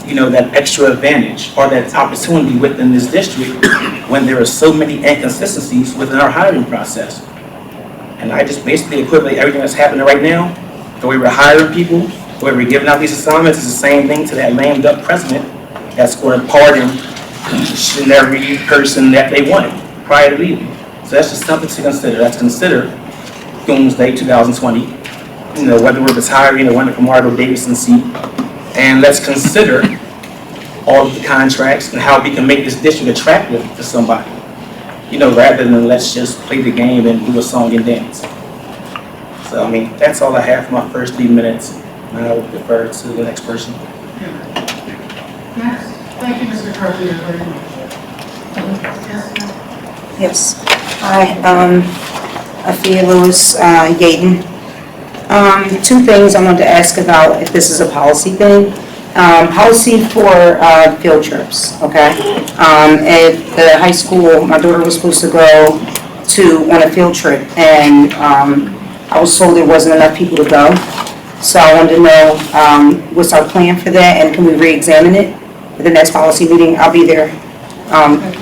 that extra advantage or that opportunity within this district when there are so many inconsistencies within our hiring process? And I just basically equivalent everything that's happening right now, the way we're hiring people, the way we're giving out these assignments is the same thing to that lame duck president that's going to pardon each and every person that they wanted prior to leaving. So that's just something to consider. Let's consider Doomsday 2020, whether we're retiring or running for Margo Davidson's seat. And let's consider all of the contracts and how we can make this district attractive to somebody. Rather than let's just play the game and do a song and dance. So, that's all I have for my first 3 minutes. And I will defer to the next person. Next. Thank you, Mr. Carpenter, very much. Yes. Hi, Afia Lewis, Yaden. 2 things I wanted to ask about, if this is a policy thing. Policy for field trips, okay? At the high school, my daughter was supposed to go on a field trip, and I was told there wasn't enough people to go. So I wanted to know what's our plan for that, and can we re-examine it at the next policy meeting? I'll be there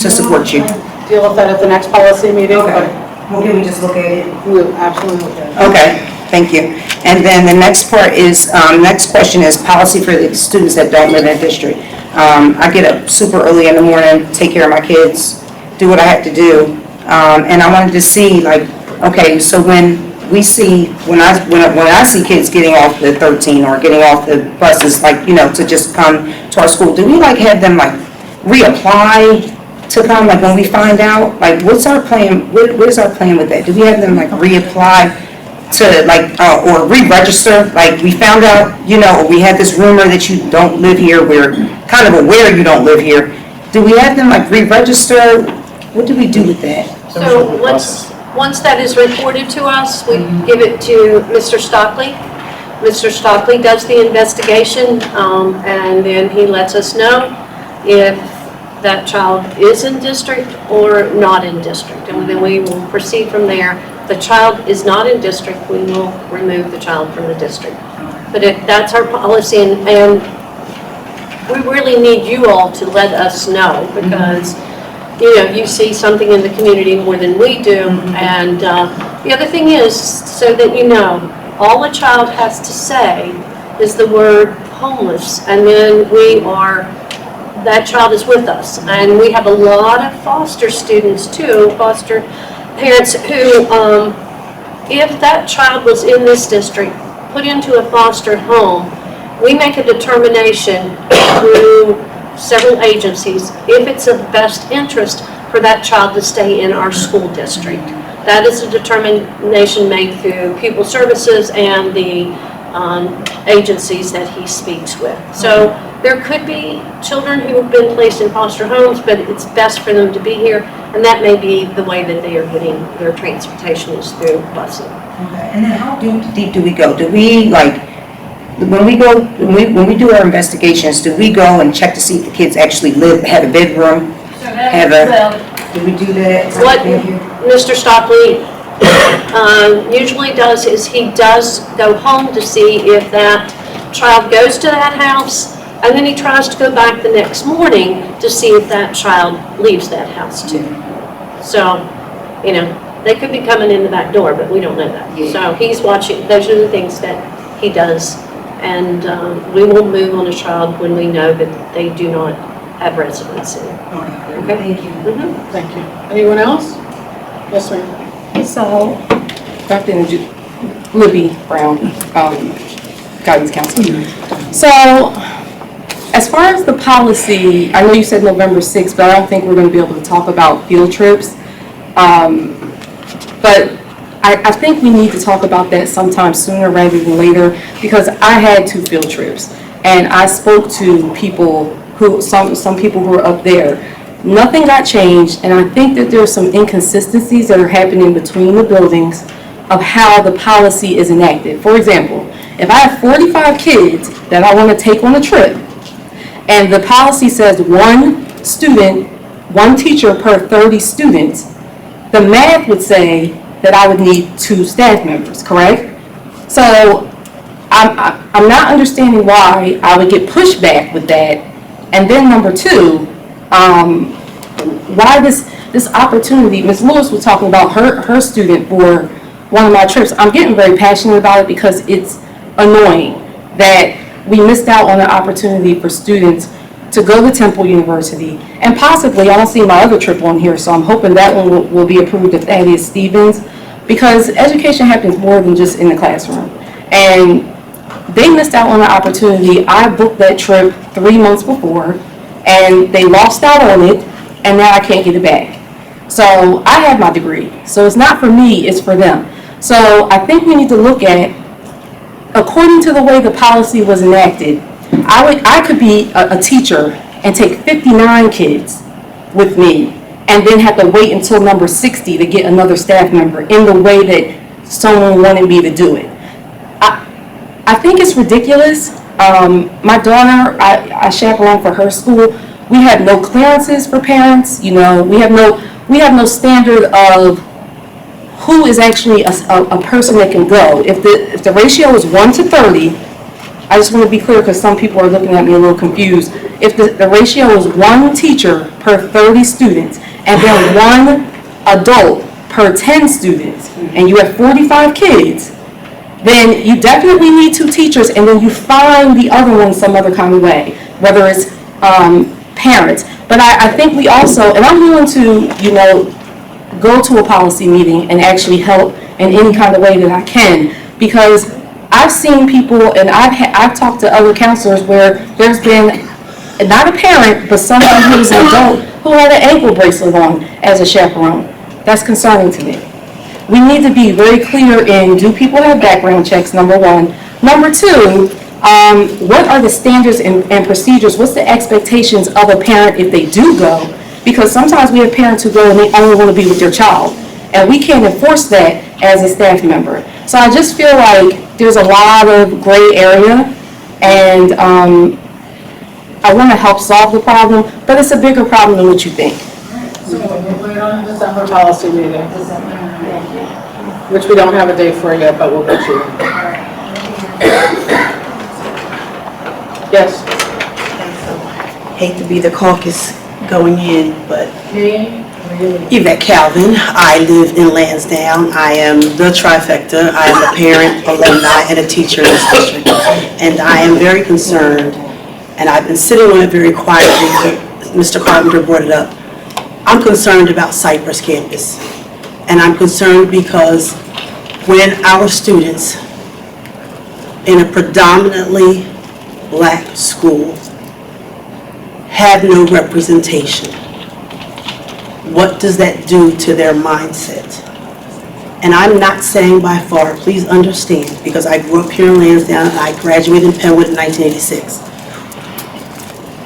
to support you. Deal with that at the next policy meeting? Okay. Well, can we just look at it? We'll absolutely look at it. Okay, thank you. And then the next part is, next question is policy for the students that don't live in the district. I get up super early in the morning, take care of my kids, do what I have to do. And I wanted to see, okay, so when I see kids getting off the 13 or getting off the buses, to just come to our school, do we have them reapply to come, when we find out, what's our plan, what is our plan with that? Do we have them reapply to or re-register? We found out, we had this rumor that you don't live here, we're kind of aware you don't live here. do we have them like re-register? What do we do with that? So once that is reported to us, we give it to Mr. Stockley. Mr. Stockley does the investigation, and then he lets us know if that child is in district or not in district. And then we will proceed from there. If the child is not in district, we will remove the child from the district. But that's our policy, and we really need you all to let us know, because you see something in the community more than we do. And the other thing is, so that you know, all a child has to say is the word homeless, and then that child is with us. And we have a lot of foster students too, foster parents who, if that child was in this district, put into a foster home, we make a determination through several agencies if it's of best interest for that child to stay in our school district. That is a determination made through pupil services and the agencies that he speaks with. So there could be children who have been placed in foster homes, but it's best for them to be here, and that may be the way that they are getting their transportation is through busing. Okay. And then how deep do we go? Do we when we do our investigations, do we go and check to see if the kids actually have a bedroom? Do we do that? What Mr. Stockley usually does is he does go home to see if that child goes to that house, and then he tries to go back the next morning to see if that child leaves that house too. So, they could be coming in the back door, but we don't know that. Yeah. So he's watching, those are the things that he does. And we will move on a child when we know that they do not have residency. Okay, thank you. Thank you. Anyone else? Yes, ma'am. So, Dr. Libby Brown, guidance counselor. So, as far as the policy, I know you said November 6th, but I don't think we're going to be able to talk about field trips. But I think we need to talk about that sometime sooner rather than later, because I had 2 field trips, and I spoke to people some people who are up there. Nothing got changed, and I think that there's some inconsistencies that are happening between the buildings of how the policy is enacted. For example, if I have 45 kids that I want to take on a trip, and the policy says 1 student, 1 teacher per 30 students, the math would say that I would need 2 staff members, correct? So I'm not understanding why I would get pushback with that. And then number 2, why this opportunity? Ms. Lewis was talking about her student for one of my trips. I'm getting very passionate about it because it's annoying that we missed out on an opportunity for students to go to Temple University, and possibly, I don't see my other trip on here, so I'm hoping that one will be approved if that is Stevens, because education happens more than just in the classroom. And they missed out on an opportunity. I booked that trip 3 months before, and they lost out on it, and now I can't get it back. So I have my degree, so it's not for me, it's for them. So I think we need to look at, according to the way the policy was enacted, I could be a teacher and take 59 kids with me and then have to wait until number 60 to get another staff member in the way that someone wanted me to do it. I think it's ridiculous. My daughter, I chaperone for her school. We have no clearances for parents. We have no standard of who is actually a person that can go. If the ratio is 1 to 30, I just want to be clear because some people are looking at me a little confused. If the ratio is 1 teacher per 30 students and then 1 adult per 10 students, and you have 45 kids, then you definitely need 2 teachers, and then you find the other one some other kind of way, whether it's parents. But I think we also, and I'm willing to, go to a policy meeting and actually help in any kind of way that I can, because I've seen people, and I've talked to other counselors where there's been not a parent, but someone who's an adult who had an ankle bracelet on as a chaperone. That's concerning to me. We need to be very clear in, do people have background checks, number 1. Number 2, What are the standards and procedures? What's the expectations of a parent if they do go? Because sometimes we have parents who go and they only want to be with their child, and we can't enforce that as a staff member. So I just feel like there's a lot of gray area, and I want to help solve the problem, but it's a bigger problem than what you think. So we'll put it on the December policy meeting, which we don't have a date for yet, but we'll get you. Yes? Hate to be the caucus going in, but Yvette Calvin, I live in Lansdowne. I am the trifecta. I am a parent, alumni, and a teacher in this district. And I am very concerned, and I've been sitting on it very quietly, Mr. Carpenter brought it up. I'm concerned about Cypress campus. And I'm concerned because when our students in a predominantly black school have no representation, what does that do to their mindset? And I'm not saying by far, please understand, because I grew up here in Lansdowne, I graduated in Penn in 1986.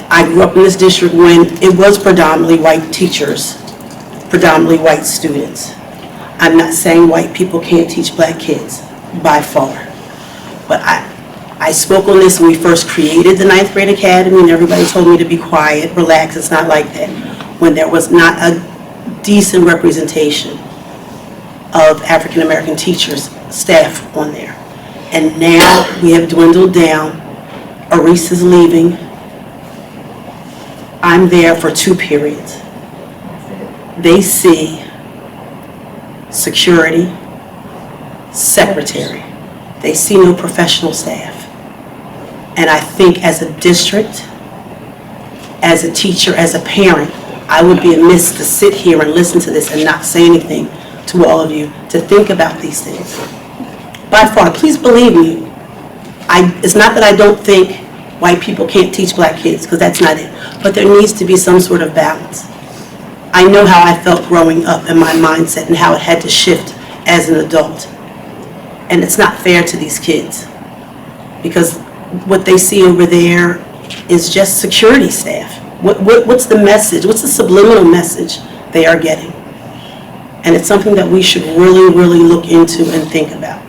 I grew up in this district when it was predominantly white teachers, predominantly white students. I'm not saying white people can't teach black kids, by far. But I spoke on this when we first created the 9th grade academy, and everybody told me to be quiet, relax, it's not like that. When there was not a decent representation of African American teachers, staff on there. And now we have dwindled down. Aris is leaving. I'm there for 2 periods. They see security, secretary. They see no professional staff. And I think as a district, as a teacher, as a parent, I would be amiss to sit here and listen to this and not say anything to all of you to think about these things. By far, please believe me, it's not that I don't think white people can't teach black kids, because that's not it. But there needs to be some sort of balance. I know how I felt growing up and my mindset and how it had to shift as an adult. And it's not fair to these kids, because what they see over there is just security staff. What's the message? What's the subliminal message they are getting? And it's something that we should really, really look into and think about.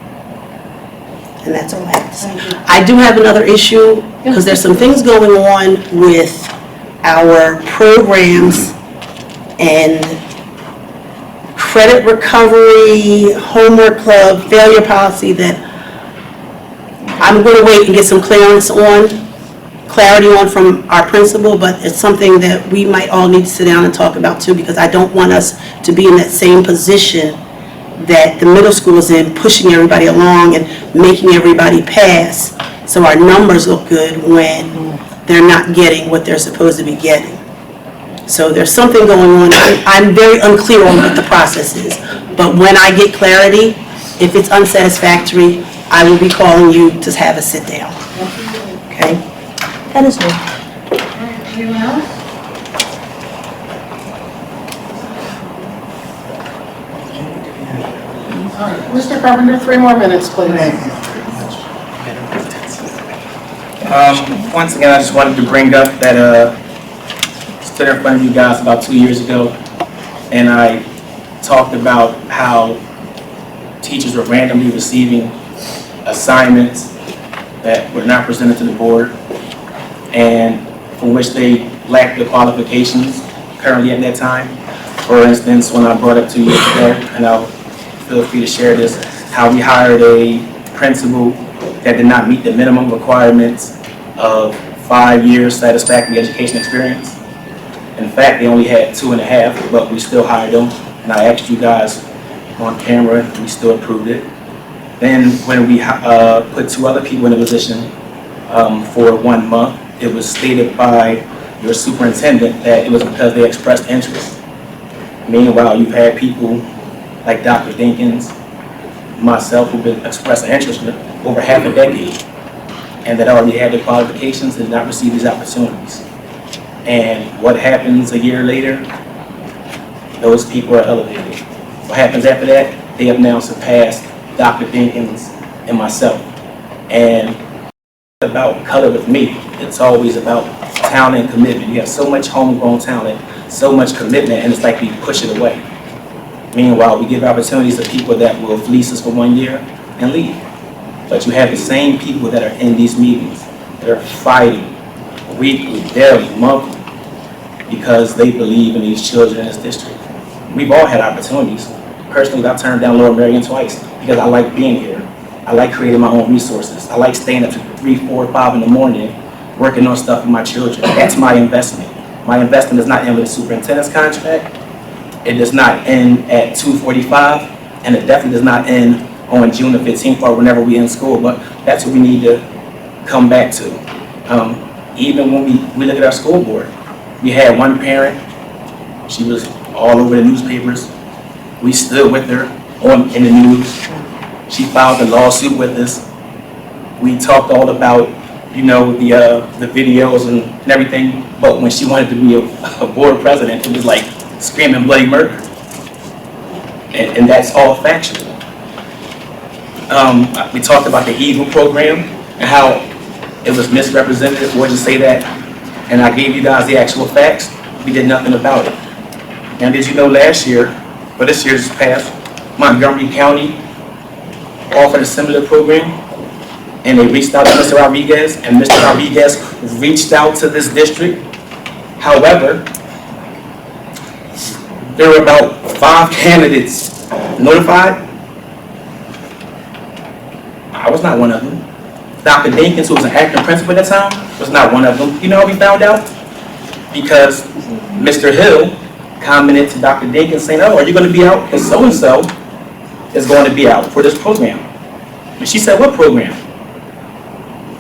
And that's all I have to say. I do have another issue, because there's some things going on with our programs and credit recovery, homework club, failure policy that I'm going to wait and get some clarity on from our principal, but it's something that we might all need to sit down and talk about too, because I don't want us to be in that same position that the middle school is in, pushing everybody along and making everybody pass so our numbers look good when they're not getting what they're supposed to be getting. So there's something going on. I'm very unclear on what the process is, but when I get clarity, if it's unsatisfactory, I will be calling you to have a sit down. Okay? That is all. Anyone else? All right, Mr. Carpenter, 3 more minutes, please. Once again, I just wanted to bring up that stood in front of you guys about 2 years ago, and I talked about how teachers were randomly receiving assignments that were not presented to the board, and for which they lacked the qualifications currently at that time. For instance, when I brought up 2 years ago, and I'll feel free to share this, how we hired a principal that did not meet the minimum requirements of 5 years satisfactory education experience. In fact, they only had 2.5, but we still hired them. And I asked you guys on camera, we still approved it. Then when we put 2 other people in a position for 1 month, it was stated by your superintendent that it was because they expressed interest. Meanwhile, you've had people like Dr. Dinkins, myself, who've been expressing interest for over half a decade, and that already had the qualifications and did not receive these opportunities. And what happens a year later? Those people are elevated. What happens after that? They have now surpassed Dr. Dinkins and myself. And about color with me. It's always about talent and commitment. You have so much homegrown talent, so much commitment, and it's like we push it away. Meanwhile, we give opportunities to people that will fleece us for 1 year and leave. But you have the same people that are in these meetings that are fighting weekly, daily, monthly, because they believe in these children in this district. We've all had opportunities. Personally, I've turned down Lower Marion twice because I like being here. I like creating my own resources. I like staying up to 3, 4, 5 in the morning working on stuff with my children. That's my investment. My investment does not end with a superintendent's contract. It does not end at 2:45, and it definitely does not end on June the 15th or whenever we end school, but that's what we need to come back to. Even when we look at our school board, we had one parent, she was all over the newspapers. We stood with her in the news. She filed a lawsuit with us. We talked all about, the videos and everything, but when she wanted to be a board president, it was like screaming bloody murder. And that's all factual. We talked about the EAGLE program and how it was misrepresented, or to say that, and I gave you guys the actual facts. We did nothing about it. Now, did you know last year, or this year's past, Montgomery County offered a similar program, and they reached out to Mr. Rodriguez, and Mr. Rodriguez reached out to this district. However, there were about 5 candidates notified. I was not one of them. Dr. Dinkins, who was an acting principal at the time, was not one of them. You know how we found out? Because Mr. Hill commented to Dr. Dinkins saying, "Oh, are you going to be out? Because so-and-so is going to be out for this program." And she said, "What program?"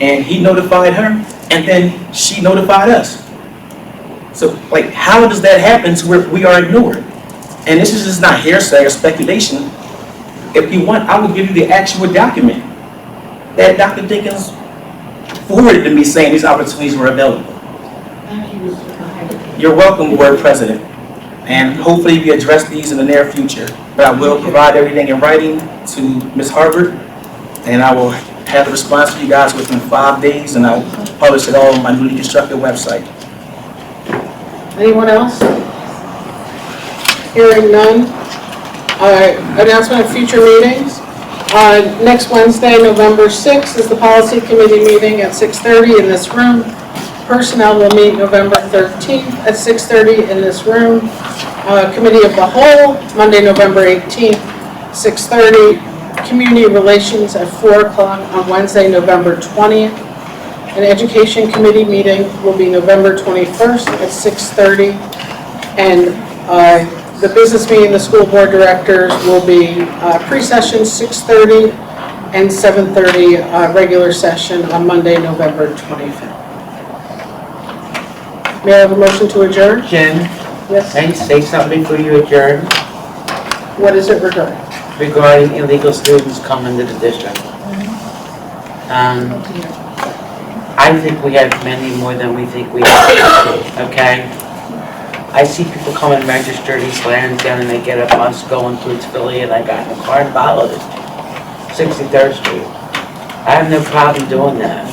And he notified her, and then she notified us. So, how does that happen to where we are ignored? And this is just not hearsay or speculation. If you want, I will give you the actual document that Dr. Dinkins forwarded to me saying these opportunities were available. You're welcome, Board President. And hopefully we address these in the near future. But I will provide everything in writing to Ms. Harvard, and I will have the response for you guys within 5 days, and I'll publish it all on my newly constructed website. Anyone else? Hearing none. Announcement of future meetings. Next Wednesday, November 6th, is the Policy Committee meeting at 6:30 in this room. Personnel will meet November 13th at 6:30 in this room. Committee of the Whole, Monday, November 18th, 6:30. Community Relations at 4 o'clock on Wednesday, November 20th. An Education Committee meeting will be November 21st at 6:30. And the business meeting, the school board directors, will be pre-session 6:30 and 7:30 regular session on Monday, November 25th. May I have a motion to adjourn? Jen, Yes. can I say something before you adjourn What is it regarding? regarding illegal students coming to the district? I think we have many more than we think we have, okay? I see people come and register East Lansdowne and they get a bus going towards Philly, and I got in the car and followed it, 63rd Street. I have no problem doing that.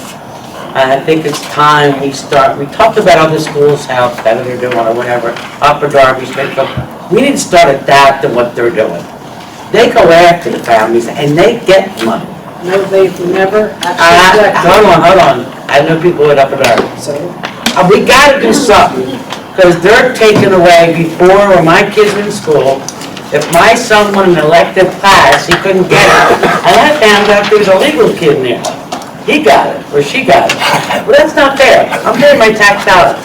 And I think it's time we talked about other schools, how better they're doing or whatever, Upper Darby, Smithfield. We need to start adapting what they're doing. They go after the families and they get money. No, they've never actually. Hold on. I know people at Upper Darby. We gotta do something, because they're taking away before, when my kids were in school, if my son won an elective class, he couldn't get it. And I found out there was a legal kid in there. He got it, or she got it. Well, that's not fair. I'm paying my tax dollars.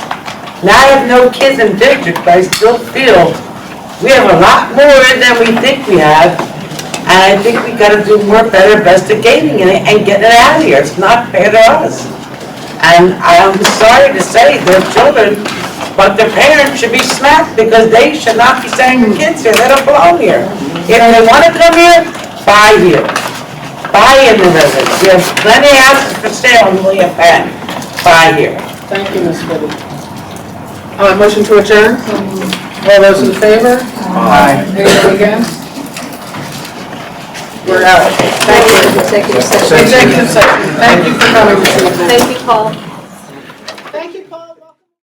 Now I have no kids in district, but I still feel we have a lot more than we think we have. And I think we gotta do more better investigating it and getting it out of here. It's not fair to us. And I'm sorry to say they're children, but their parents should be smacked because they should not be sending their kids here. They don't belong here. If they want to come here, buy here. Buy in the residence. We have plenty of houses for sale in William Penn. Buy here. Thank you, Ms. Whitty. Motion to adjourn? All those in favor? Aye. Anyone against? We're out. Thank you. Executive session. Executive session. Thank you for coming this evening. Thank you, Paul.